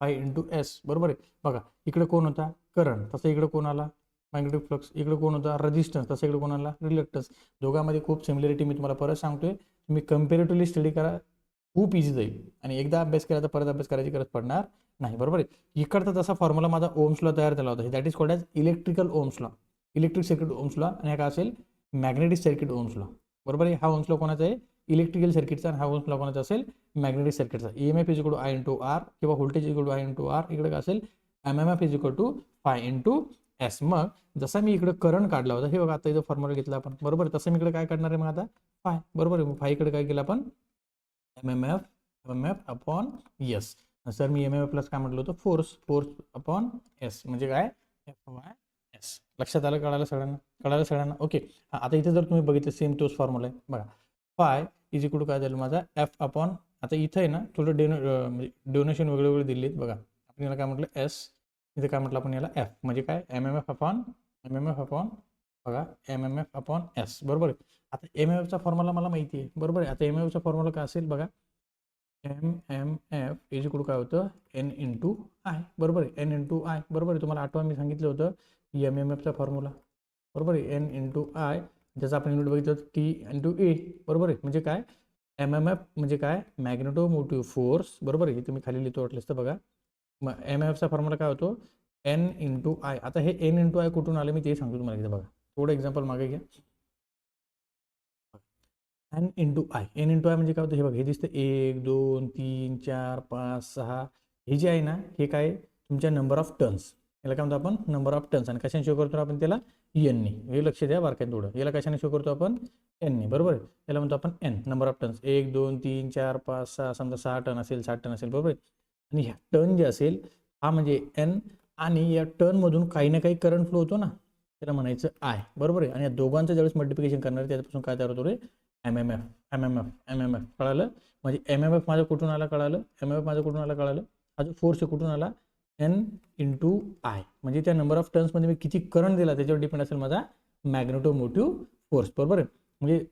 फाय इंटू एस, बरोबर आहे. बघा इकडे कोण होता, करंट, तसं इकडे कोण आला, मॅग्नेटिक फ्लक्स. इकडे कोण होता, रेजिस्टन्स, तसं इकडे कोण आला, रिलक्टन्स. दोघांमध्ये खूप सिमिलरिटी मी तुम्हाला परत सांगतोय. तुम्ही कम्पॅरेटिव्हली स्टडी करा, खूप इझी जाईल. आणि एकदा अभ्यास केला तर परत अभ्यास करायची गरज पडणार नाही, बरोबर आहे. इकडचा तसा फॉर्म्युला माझा ओम्स लॉ तयार झाला होता, that is called as electrical Ohm's law, electric circuit Ohm's law. आणि हा काय असेल, मॅग्नेटिक सर्किट ओम्स लॉ, बरोबर आहे. हा ओम्स लॉ कोणाचा आहे, इलेक्ट्रिकल सर्किटचा. आणि हा ओम्स लॉ कोणाचा असेल, मॅग्नेटिक सर्किटचा. EMF is equal to I into R, किंवा voltage is equal to I into R. इकडे काय असेल, MMF is equal to phi into S. मग जसा मी इकडे करंट काढला होता, हे बघा आता इथं फॉर्म्युला घेतला आपण, बरोबर. तसं मी इकडे काय काढणार आहे मग आता, फाय, बरोबर आहे. फाय इकडे काय केलं आपण, MMF अपॉन एस. सर मी MMF प्लस काय म्हटलं होतं, फोर्स अपॉन एस, म्हणजे काय, FYS. लक्षात आलं, कळालं सगळ्यांना, ओके. आता इथे जर तुम्ही बघितलं, सेम तोच फॉर्म्युला आहे बघा. फाय इज इक्वल टू काय झालं माझा, एफ अपॉन, आता इथं आहे ना थोडं म्हणजे डोनेशन वेगळे दिलेत बघा. आपण याला काय म्हटलं, एस, इथे काय म्हटलं आपण याला एफ, म्हणजे काय, MMF अपॉन बघा, MMF अपॉन एस, बरोबर आहे. आता MMFचा फॉर्म्युला मला माहिती आहे, बरोबर आहे. आता MMFचा फॉर्म्युला काय असेल बघा, MMF इज इक्वल टू काय होतं, N इंटू आय, बरोबर आहे. N इंटू आय, बरोबर आहे. तुम्हाला आठवा मी सांगितलं होतं MMFचा फॉर्म्युला, बरोबर आहे. N इंटू आय, ज्याचं आपण युनिट बघितलं T इंटू ए, बरोबर आहे. म्हणजे काय, MMF म्हणजे काय, मॅग्नेटोमोटिव्ह फोर्स, बरोबर आहे. हे तुम्ही खाली लिहितो वाटलंच तर बघा. मग MMFचा फॉर्म्युला काय होतो, N इंटू आय. आता हे N इंटू आय कुठून आले मी ते सांगतो तुम्हाला इथे बघा. थोडं एक्झाम्पल मागे घ्या. N into I, N into I म्हणजे काय होतं, हे बघा, हे दिसतं 1 2 3 4 5 6. हे जे आहे ना, हे काय, तुमच्या नंबर ऑफ टर्न्स, याला काय म्हणतो आपण, नंबर ऑफ टर्न्स. आणि कशाने शो करतो आपण त्याला, N ने. हे लक्ष द्या बारकाईने थोडं, याला कशाने शो करतो आपण, N ने, बरोबर आहे. याला म्हणतो आपण N, नंबर ऑफ टर्न्स. 1 2 3 4 5 6, समजा 6 टर्न असेल, 7 टर्न असेल, बरोबर आहे. आणि ह्या टर्न जे असेल, हा म्हणजे N. आणि या टर्नमधून काही ना काही करंट फ्लो होतो ना, त्याला म्हणायचं आय, बरोबर आहे. आणि या दोघांचं ज्यावेळेस मल्टिप्लिकेशन करणार आहे, त्याच्यापासून काय तयार होतो रे, MMF. कळालं. म्हणजे MMF माझं कुठून आला कळालं, हा जो फोर्स आहे कुठून आला, N इंटू आय. म्हणजे त्या नंबर ऑफ टर्न्समध्ये मी किती करंट दिला त्याच्यावर डिपेंड असेल माझा मॅग्नेटोमोटिव्ह फोर्स, बरोबर आहे. म्हणजे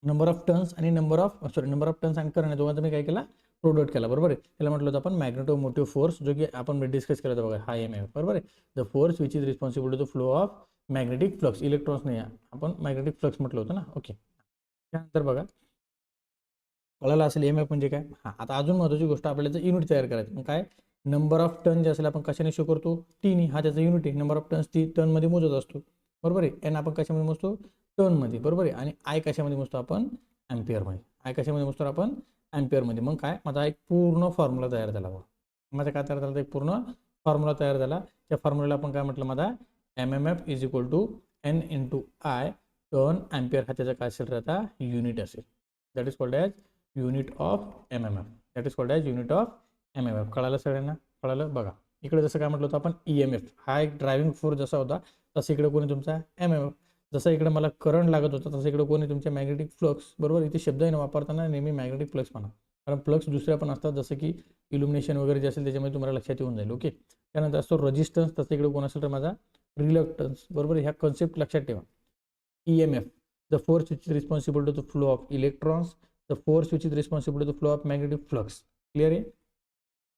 नंबर ऑफ टर्न्स आणि करंट, दोघांचा मी काय केला, प्रोडक्ट केला, बरोबर आहे. त्याला म्हटलं होतं आपण मॅग्नेटोमोटिव्ह फोर्स, जो की आपण डिस्कस केला होता बघा, हा MMF, बरोबर आहे. The force which is responsible to the flow of magnetic flux, electrons नाही, आपण मॅग्नेटिक फ्लक्स म्हटलं होतं ना, ओके. त्यानंतर बघा, कळालं असेल MF म्हणजे काय. हां, आता अजून महत्त्वाची गोष्ट, आपल्याला युनिट तयार करायचं. मग काय, नंबर ऑफ टर्न जे असेल आपण कशाने शो करतो, टीनी. हा त्याचा युनिट आहे. नंबर ऑफ टर्न्स टी टर्नमध्ये मोजत असतो, बरोबर आहे. N आपण कशामध्ये मोजतो, टर्नमध्ये, बरोबर आहे. आणि आय कशामध्ये मोजतो आपण, ॲम्पियरमध्ये. आय कशामध्ये मोजतो आपण, ॲम्पियरमध्ये. मग काय, माझा एक पूर्ण फॉर्म्युला तयार झाला बघा. माझा काय तयार झाला, एक पूर्ण फॉर्म्युला तयार झाला. त्या फॉर्म्युल्याला आपण काय म्हटलं, माझा MMF is equal to N into I, turn ampere. हा त्याचा काय असेल, आता युनिट असेल. That is called as unit of MMF. कळालं सगळ्यांना, कळालं बघा. इकडे जसं काय म्हटलं होतं आपण, EMF, हा एक ड्रायव्हिंग फोर्स जसा होता, तसं इकडे कोणी तुमचा MMF. जसं इकडे मला करंट लागत होता, तसं इकडे कोणी तुमच्या मॅग्नेटिक फ्लक्स, बरोबर. इथे शब्द आहे ना वापरताना नेहमी मॅग्नेटिक फ्लक्स म्हणा, कारण फ्लक्स दुसऱ्या पण असतात, जसं की इल्युमिनेशन वगैरे जे असेल त्याच्यामध्ये तुम्हाला लक्षात येऊन जाईल, ओके. त्यानंतर असतो रेजिस्टन्स, तसं इकडे कोण असेल तर माझा रिलक्टन्स, बरोबर. ह्या कन्सेप्ट लक्षात ठेवा. EMF, the force which is responsible to the flow of electrons, the force which is responsible to the flow of magnetic flux, clear आहे.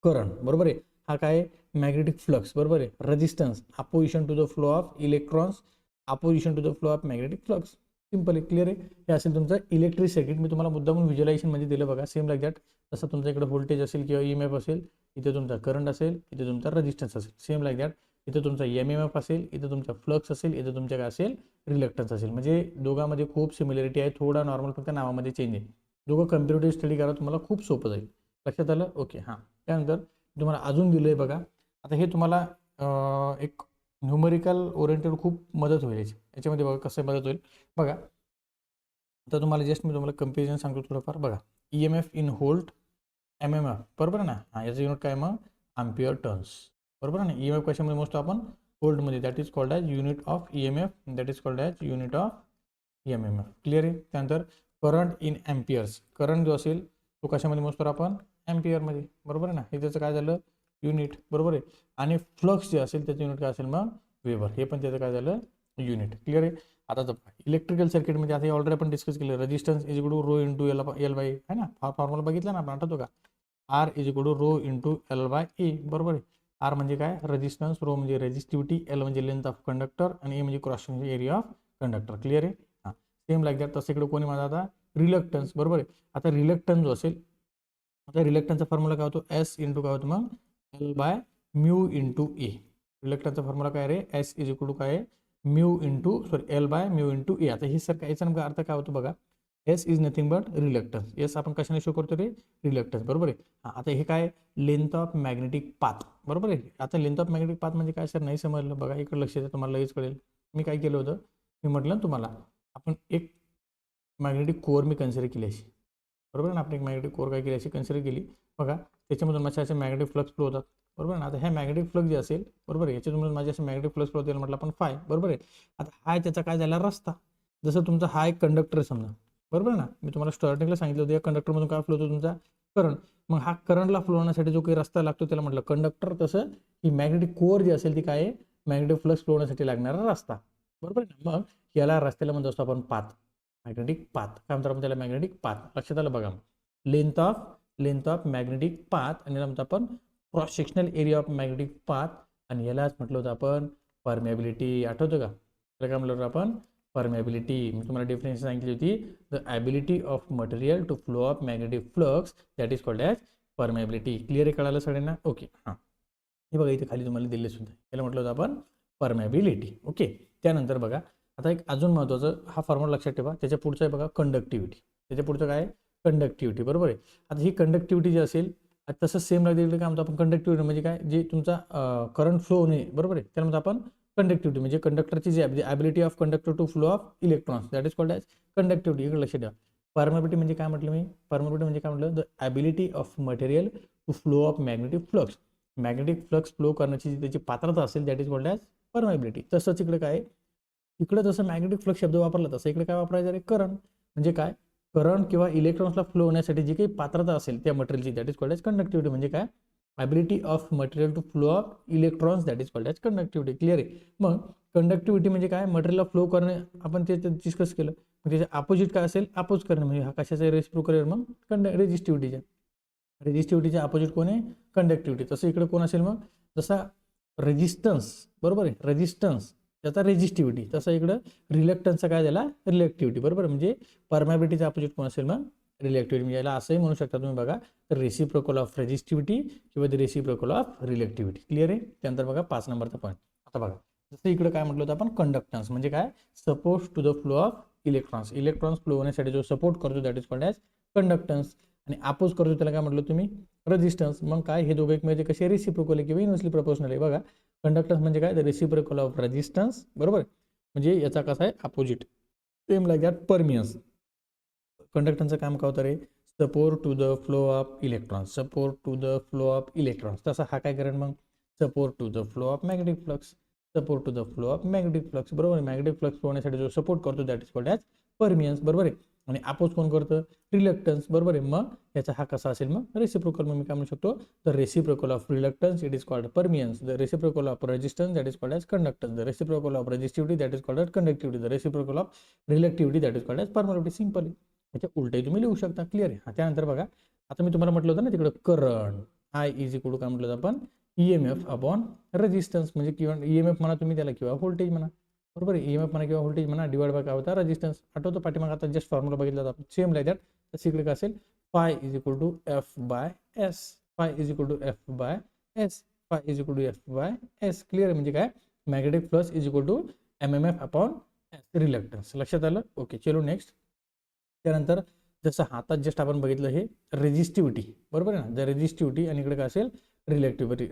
करंट, बरोबर आहे. हा काय, मॅग्नेटिक फ्लक्स, बरोबर आहे. Resistance, opposition to the flow of electrons, opposition to the flow of magnetic flux, simple आहे, clear आहे. हे असेल तुमचं इलेक्ट्रिक सर्किट. मी तुम्हाला मुद्दामून व्हिज्युअलायझेशन म्हणजे दिलं बघा, सेम लाईक दॅट. जसं तुमच्या इकडे व्होल्टेज असेल किंवा EMF असेल, इथे तुमचा करंट असेल, इथे तुमचा रेजिस्टन्स असेल, सेम लाईक दॅट. इथे तुमचा MMF असेल, इथे तुमचा फ्लक्स असेल, इथे तुमच्या काय असेल, रिलक्टन्स असेल. म्हणजे दोघांमध्ये खूप सिमिलरिटी आहे, थोडा नॉर्मल फक्त नावामध्ये चेंज आहे. दोघं कम्पॅरेटिव्ह स्टडी करा, तुम्हाला खूप सोपं जाईल. लक्षात आलं, ओके. हां, त्यानंतर तुम्हाला अजून दिलं आहे बघा. आता हे तुम्हाला एक न्यूमरिकल ओरिएंटेड खूप मदत होईल याच्यामध्ये बघा, कसं मदत होईल बघा. आता तुम्हाला जस्ट मी तुम्हाला कम्पॅरिझन सांगतो थोडंफार बघा. EMF इन व्होल्ट, MMF, बरोबर आहे ना. हां, याचं युनिट काय मग, अँपिअर टर्न्स, बरोबर आहे ना. EMF कशामध्ये मोजतो आपण, व्होल्टमध्ये. That is called as unit of EMF, that is called as unit of MMF, clear आहे. त्यानंतर करंट इन ॲम्पियर्स, करंट जो असेल तो कशामध्ये मोजतो आपण, ॲम्पियरमध्ये, बरोबर आहे ना. हे त्याचं काय झालं, युनिट, बरोबर आहे. आणि फ्लक्स जे असेल त्याचं युनिट काय असेल मग, वेबर. हे पण त्याचं काय झालं, युनिट, क्लिअर आहे. आता इलेक्ट्रिकल सर्किटमध्ये आता ऑलरेडी आपण डिस्कस केलं, resistance is equal to rho into L by, है ना. हा फॉर्म्युला बघितला ना आपण, आठवतो का. R is equal to rho into L by A. बरोबर आहे. आर म्हणजे काय रेजिस्टन्स, रो म्हणजे रेजिस्टिव्हिटी, एल म्हणजे लेंथ ऑफ कंडक्टर आणि ए म्हणजे cross section area of conductor. Clear आहे. हां सेम लाईक दॅट तसं इकडे कोणी माझा आता रिलक्टन्स. बरोबर आहे. आता रिलक्टन्स जो असेल, आता रिलक्टन्सचा फॉर्म्युला काय होतो एस इंटू काय होतो मग L by mu into A. रिलक्टन्सचा फॉर्म्युला काय रे एस इज इक्वल टू काय आहे mu into sorry L by mu into A. आता हे सर काय याचा नेमका अर्थ काय होतो बघा, S is nothing but reluctance. S आपण कशाने शो करतो रे रिलक्टन्स. बरोबर आहे. हां आता हे काय लेंथ ऑफ मॅग्नेटिक पाथ. बरोबर आहे. आता लेंथ ऑफ मॅग्नेटिक पाथ म्हणजे काय सर नाही समजलं बघा, इकडे लक्ष द्या तुम्हाला लगेच कळेल. मी काय केलं होतं, मी म्हटलं ना तुम्हाला आपण एक मॅग्नेटिक कोअर मी कन्सिडर केली अशी. बरोबर ना, आपण एक मॅग्नेटिक कोअर काय केली अशी कन्सिडर केली बघा, त्याच्यामधून माझ्या असे मॅग्नेटिक फ्लक्स फ्लो होतात. बरोबर ना. आता ह्या मॅग्नेटिक फ्लक्स जे असेल बरोबर आहे याच्यातून माझे असे मॅग्नेटिक फ्लक्स फ्लो होतील म्हटलं आपण फाय. बरोबर आहे. आता हा त्याचा काय झाला रस्ता, जसं तुमचा हा एक कंडक्टर समजा. बरोबर ना, मी तुम्हाला स्टार्टिंगला सांगितलं होतं या कंडक्टरमधून काय फ्लो होतो तुमचा करंट. मग हा करंटला फ्लो होण्यासाठी जो काही रस्ता लागतो त्याला म्हटलं कंडक्टर. तसं ही मॅग्नेटिक कोअर जी असेल ती काय आहे मॅग्नेटिक फ्लक्स फ्लो होण्यासाठी लागणारा रस्ता. बरोबर आहे ना. मग याला रस्त्याला म्हणतो असतो आपण पाथ, मॅग्नेटिक पाथ. काय म्हणतो आपण त्याला मॅग्नेटिक पाथ. लक्षात आलं बघा. लेंथ ऑफ मॅग्नेटिक पाथ आणि याला म्हणतो आपण cross sectional area of magnetic path. आणि यालाच म्हटलं होतं आपण परमेबिलिटी. आठवतं का त्याला काय म्हटलं होतं आपण परमेबिलिटी. मी तुम्हाला डेफिनेशन सांगितली होती the ability of material to flow of magnetic flux that is called as permeability. Clear आहे कळालं सगळ्यांना. ओके. हां हे बघा इथे खाली तुम्हाला दिले सुद्धा याला म्हटलं होतं आपण परमेबिलिटी. ओके. त्यानंतर बघा आता एक अजून महत्त्वाचं हा फॉर्म्युला लक्षात ठेवा. त्याच्या पुढचं आहे बघा कंडक्टिव्हिटी. त्याच्या पुढचं काय कंडक्टिव्हिटी. बरोबर आहे. आता ही कंडक्टिव्हिटी जी असेल तसं सेम लागते इकडे काय म्हणतो आपण कंडक्टिव्हिटी म्हणजे काय जे तुमचा करंट फ्लो होणे. बरोबर आहे. त्याला म्हणतो आपण कंडक्टिव्हिटी म्हणजे कंडक्टरची जी ability of conductor to flow of electrons that is called as conductivity. इकडे लक्ष ठेवा. परमेबिलिटी म्हणजे काय म्हटलं मी, परमेबिलिटी म्हणजे काय म्हटलं the ability of material to flow of magnetic flux. Magnetic flux flow करण्याची जी त्याची पात्रता असेल that is called as permeability. तसंच इकडे काय इकडे जसं मॅग्नेटिक फ्लक्स शब्द वापरला तसं इकडे काय वापरायचं रे करंट. म्हणजे काय करंट किंवा इलेक्ट्रॉन्सला फ्लो होण्यासाठी जी काही पात्रता असेल त्या मटेरियलची that is called as conductivity. म्हणजे काय ability of material to flow of electrons that is called as conductivity. Clear आहे. मग कंडक्टिव्हिटी म्हणजे काय मटेरियलला फ्लो करणे आपण ते डिस्कस केलं. मग त्याचे अपोजिट काय असेल अपोज करणे म्हणजे हा कशाचा रेसिप्रोकल मग रेजिस्टिव्हिटीच्या. रेजिस्टिव्हिटीच्या अपोजिट कोण आहे कंडक्टिव्हिटी. तसं इकडे कोण असेल मग जसा रेजिस्टन्स. बरोबर आहे. रेजिस्टन्स त्याचा रेजिस्टिव्हिटी. तसं इकडं रिलक्टन्सचा काय झाला रिलेक्टिव्हिटी. बरोबर म्हणजे परमॅबिलिटीचा अपोजिट कोण असेल मग रिलेक्टिव्हिटी. म्हणजे याला असंही म्हणू शकता तुम्ही बघा तर रेसिप्रोकल ऑफ रेजिस्टिव्हिटी किंवा द रेसिप्रोकल ऑफ रिलेक्टिव्हिटी. क्लिअर आहे. त्यानंतर बघा 5 नंबरचा पॉईंट. आता बघा जसं इकडे काय म्हटलं होतं आपण कंडक्टन्स म्हणजे काय support to the flow of electrons. Electrons flow होण्यासाठी जो सपोर्ट करतो that is called as conductance. आणि अपोज करतो त्याला काय म्हटलं तुम्ही रेजिस्टन्स. मग काय हे दोघे एकमेकांचे कसे रेसिप्रोकल आहे किंवा इन्व्हर्सली प्रोपोर्शनल आहे. बघा कंडक्टन्स म्हणजे काय द रेसिप्रोकल ऑफ रेजिस्टन्स. बरोबर म्हणजे याचा कसा आहे opposite. Same like that permeance. कंडक्टन्सचं काम काय होतं रे support to the flow of electrons. Support to the flow of electrons. तसा हा काय करेन मग support to the flow of magnetic flux. Support to the flow of magnetic flux. बरोबर मॅग्नेटिक फ्लक्स फ्लो होण्यासाठी जो सपोर्ट करतो that is called as permeance. बरोबर आहे. आणि अपोज कोण करतं रिलक्टन्स. बरोबर आहे. मग याचा हा कसा असेल मग रेसिप्रोकल. मग मी काय म्हणू शकतो the reciprocal of reluctance it is called permeance. The reciprocal of resistance that is called as conductance. The reciprocal of resistivity that is called as conductivity. The reciprocal of reluctivity that is called as permeability. Simple आहे. त्याच्या उलटही तुम्ही लिहू शकता. Clear आहे. हा त्यानंतर बघा आता मी तुम्हाला म्हटलं होतं ना तिकडं current I is equal to काय म्हटलं होतं आपण EMF अपॉन रेजिस्टन्स. म्हणजे किंवा EMF म्हणा तुम्ही त्याला किंवा व्होल्टेज म्हणा. बरोबर आहे. EMF म्हणा किंवा व्होल्टेज म्हणा डिवाइड बाय काय होता रेजिस्टन्स. आठवतो पाठीमाग आता जस्ट फॉर्म्युला बघितला आपण सेम लाईक दॅट. तसं इकडे काय असेल phi is equal to F by S. Phi is equal to F by S. Phi is equal to F by S. Clear आहे. म्हणजे काय magnetic flux is equal to MMF upon reluctance. लक्षात आलं. Okay चलो next. त्यानंतर जसं हातात just आपण बघितलं हे रेजिस्टिव्हिटी. बरोबर आहे ना द रेजिस्टिव्हिटी. आणि इकडे काय असेल रिलेक्टिव्हिटी.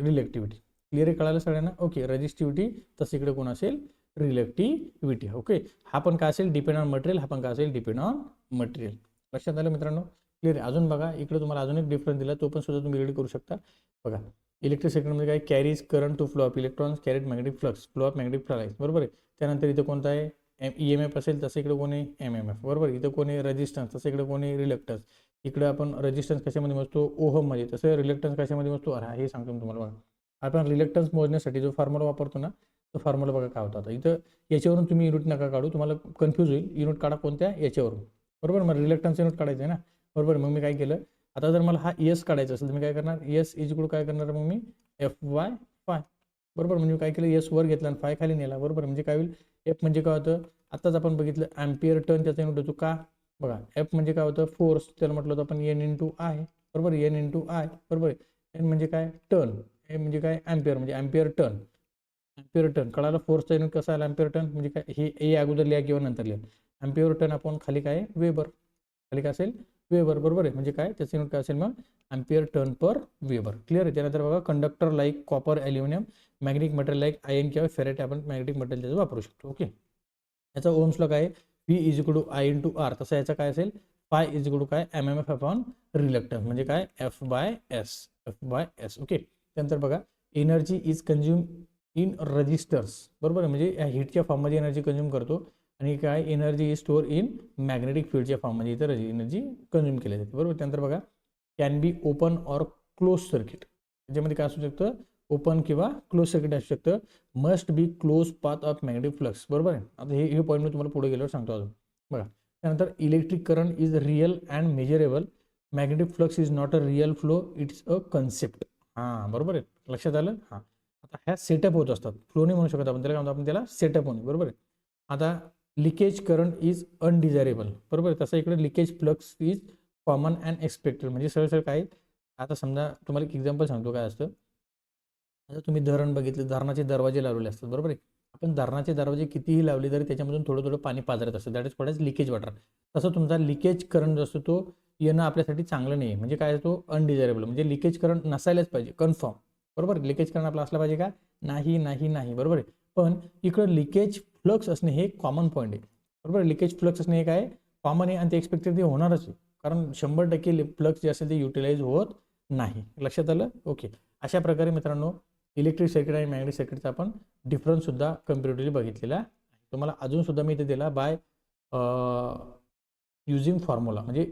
क्लिअर आहे कळालं सगळ्यांना. ओके रेजिस्टिव्हिटी तसं इकडे कोण असेल रिलेक्टिव्हिटी. ओके हा पण काय असेल डिपेंड ऑन मटेरियल. हा पण काय असेल डिपेंड ऑन मटेरियल. लक्षात आलं मित्रांनो. क्लिअर आहे. अजून बघा इकडे तुम्हाला अजून एक डिफरन्स दिला तो पण सुद्धा तुम्ही रेडी करू शकता. बघा इलेक्ट्रिक सर्किटमध्ये काय carries current to flow of electrons carried magnetic flux flow of magnetic flux. बरोबर आहे. त्यानंतर इथं कोणता आहे EMF असेल तसं इकडे कोणी MMF. बरोबर. इथं कोणी रेजिस्टन्स तसं इकडे कोणी रिलक्टन्स. इकडे आपण रेजिस्टन्स कशामध्ये मोजतो ओहममध्ये. तसं रिलक्टन्स कशामध्ये मोजतो हे सांगतो मी तुम्हाला. बघा आपण रिलक्टन्स मोजण्यासाठी जो फॉर्म्युला वापरतो ना तो फॉर्म्युला बघा काय होता. आता इथं याच्यावरून तुम्ही युनिट नका काढू तुम्हाला कन्फ्यूज होईल. युनिट काढा कोणत्या याच्यावरून. बरोबर मग रिलक्टन्स युनिट काढायचं आहे ना. बरोबर. मग मी काय केलं आता जर मला हा एस काढायचा असेल तर मी काय करणार, एस इज इक्वल काय करणार मग मी एफ वाय फाय, बरोबर. म्हणजे काय केलं, एस वर घेतला आणि फाय खाली नेला, बरोबर. म्हणजे काय होईल, एफ म्हणजे काय होतं, आत्ताच आपण बघितलं ॲम्पियर टर्न त्याचा युनिट होतो का, बघा एफ म्हणजे काय होतं फोर्स, त्याला म्हटलं होतं आपण एन इंटू आय, बरोबर, एन इंटू आय, बरोबर. एन म्हणजे काय टर्न, ए म्हणजे काय ॲम्पियर, म्हणजे ॲम्पियर टर्न, ॲम्पियर टर्न कळालं. फोर्सचा युनिट कसा आला ॲम्पियर टर्न, म्हणजे काय हे ए अगोदर लिहा किंवा नंतर लिहा. ॲम्पियर टर्न आपण खाली काय वेबर, खाली काय असेल वेबर, बरोबर आहे. म्हणजे काय त्याचं युनिट काय असेल मग ampere turn per weber. Clear आहे. त्यानंतर बघा conductor like copper, aluminium, magnetic material like iron किंवा फेरेट आपण मॅग्नेटिक मटेरियल त्याचं वापरू शकतो. ओके. याचा ओम्सला काय V is equal to I into R, तसं याचा काय असेल फाय इज इक्वल टू काय M M F upon reluctance, म्हणजे काय F by S, F by S. Okay. त्यानंतर बघा energy is consume in resistors, बरोबर आहे. म्हणजे या हीटच्या फॉर्ममध्ये एनर्जी कंझ्युम करतो आणि काय energy is store in magnetic फील्डच्या फॉर्ममध्ये इतर एनर्जी कंझ्युम केली जाते, बरोबर. त्यानंतर बघा can be open or close circuit, त्याच्यामध्ये काय असू शकतं ओपन किंवा क्लोज सर्किट असू शकतं. Must be close path of magnetic flux, बरोबर आहे. आता हे पॉईंट मी तुम्हाला पुढे गेल्यावर सांगतो अजून. बघा त्यानंतर electric current is real and measurable, magnetic flux is not a real flow, it's a concept. हां बरोबर आहे, लक्षात आलं. हां आता ह्या सेटअप होत असतात, फ्लो नाही म्हणू शकत आपण त्याला, काय म्हणतो आपण त्याला सेटअप होणे, बरोबर आहे. आता लिकेज करंट इज अनडिझायरेबल, बरोबर आहे. तसं इकडे leakage flux is common and expected, म्हणजे सरळ काय. आता समजा तुम्हाला एक एक्झाम्पल सांगतो काय असतं. आता तुम्ही धरण बघितले, धरणाचे दरवाजे लावलेले असतात, बरोबर आहे. आपण धरणाचे दरवाजे कितीही लावले तरी त्याच्यामधून थोडं थोडं पाणी पाझरत असतं, that is called as leakage water. तसं तुमचा लिकेज करंट जो असतो तो येणं आपल्यासाठी चांगलं नाही आहे, म्हणजे काय तो अनडिझायरेबल, म्हणजे लिकेज करंट नसायलाच पाहिजे कन्फर्म, बरोबर. लिकेज करंट आपला असला पाहिजे का, नाही नाही नाही, बरोबर आहे. पण इकडं लिकेज फ्लक्स असणे हे कॉमन पॉईंट आहे, बरोबर. लिकेज फ्लक्स असणे हे काय कॉमन आहे आणि ते एक्सपेक्टेड ते होणारच आहे, कारण 100% फ्लक्स जे असेल ते युटिलाइज होत नाही. लक्षात आलं. ओके. अशा प्रकारे मित्रांनो इलेक्ट्रिक सर्किट आणि मॅग्नेटिक सर्किटचा आपण डिफरन्स सुद्धा कम्पॅरेटिव्हली बघितलेला आहे. तुम्हाला अजून सुद्धा मी इथे दिला बाय युझिंग फॉर्म्युला, म्हणजे